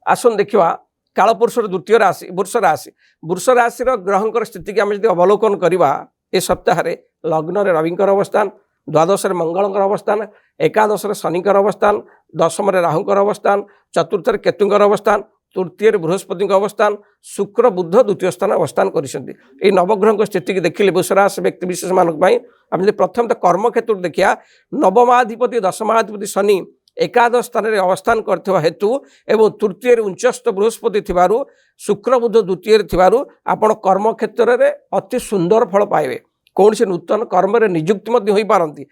आसन देखा कालपुरुषर द्वितीय राशि वृष राशि ग्रहंकर स्थिति की आम जो अवलोकन करवा ए सप्ताह लग्न रविंकर अवस्थान द्वादश मंगलकर अवस्थान एकादश शनिकर अवस्थान दशम राहुकर अवस्थान चतुर्थ केतुंकर अवस्थान तृतीय बृहस्पति अवस्थान शुक्र बुध द्वितीय स्थान अवस्थान कर नवग्रह स्थिति की देखिले वृषराशि व्यक्ति विशेष मानी प्रथम तो कर्म क्षेत्र देखिया नवमाधिपति दशमाधिपति शनि एकादश स्थान में अवस्थान करथिबा हेतु एवं तृतीय उच्चस्थ बृहस्पति थिबारु शुक्र बुध द्वितीय थिबारु आपण कर्म क्षेत्र में अति सुंदर फल पाइबे कौन से नूतन कर्म रे नियुक्ति मध्य होई पारंती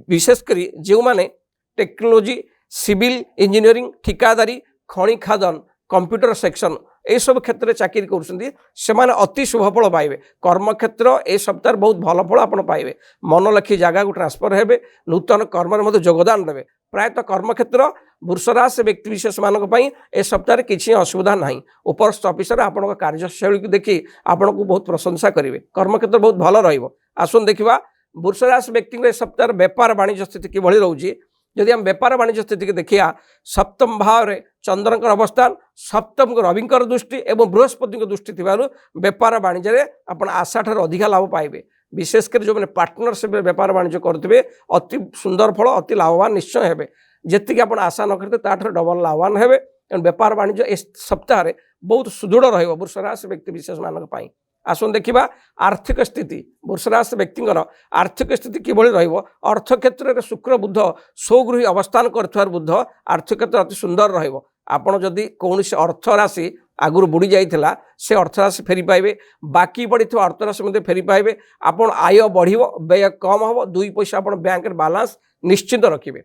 विशेषकर जो माने टेक्नोलोजी सिविल इंजीनियरिंग ठिकादारी खनि खादन कंप्यूटर सेक्शन ए सब क्षेत्र में चाकरी कर अति शुभ फल पाइबे कर्म क्षेत्र ए सप्ताह बहुत भल फल आप पाइबे मन लखी जगह को ट्रांसफर हेबे नूतन कर्म में योगदान देवे प्रायतः कर्म क्षेत्र वृषराशि व्यक्ति विशेष मानक ए सप्ताह किसी असुविधा ना उपरस्थ ऑफिसर आपण कार्यशैली को देखी आपण को बहुत प्रशंसा करेंगे कर्म क्षेत्र बहुत भल रसन देखा वृषराशि व्यक्ति सप्ताह व्यापार वाणिज्य स्थिति किभली रोचे जदि हम व्यापार वाणिज्य स्थिति की देखिया सप्तम भाव में चंद्रकर अवस्थान सप्तम को रविंकर दृष्टि एवं बृहस्पति दृष्टि थिबारु व्यापार वाणिज्य आप आशा ठार अधिका लाभ पाइबे विशेषकर जो मैंने पार्टनरशिप व्यापार वाणिज्य करुवे अति सुंदर फल अति लाभवान निश्चय हेबे जी आप आशा न करते ताठर डबल लाभवान हेबे व्यापार वाणिज्य इस सप्ताह बहुत सुदृढ़ रहिबो वृषराशि व्यक्ति विशेष मानक आसन देखा आर्थिक स्थिति वृषराशि व्यक्तिर आर्थिक स्थिति किभली रहिबो अर्थ क्षेत्र में शुक्र बुध स्वगृही अवस्थान कर बुध आर्थिक क्षेत्र अति सुंदर रहिबो आपण जदि कौन से अर्थ राशि आगुरी बुड़ी जाइथिला से अर्थ राशि फेरी पाइबे बाकी पड़ी अर्थ राशि फेरी पाइबे आपण आय बढ़िबो व्यय कम हम 2 पैसा आपण बैंक बैलेंस निश्चित रखिबे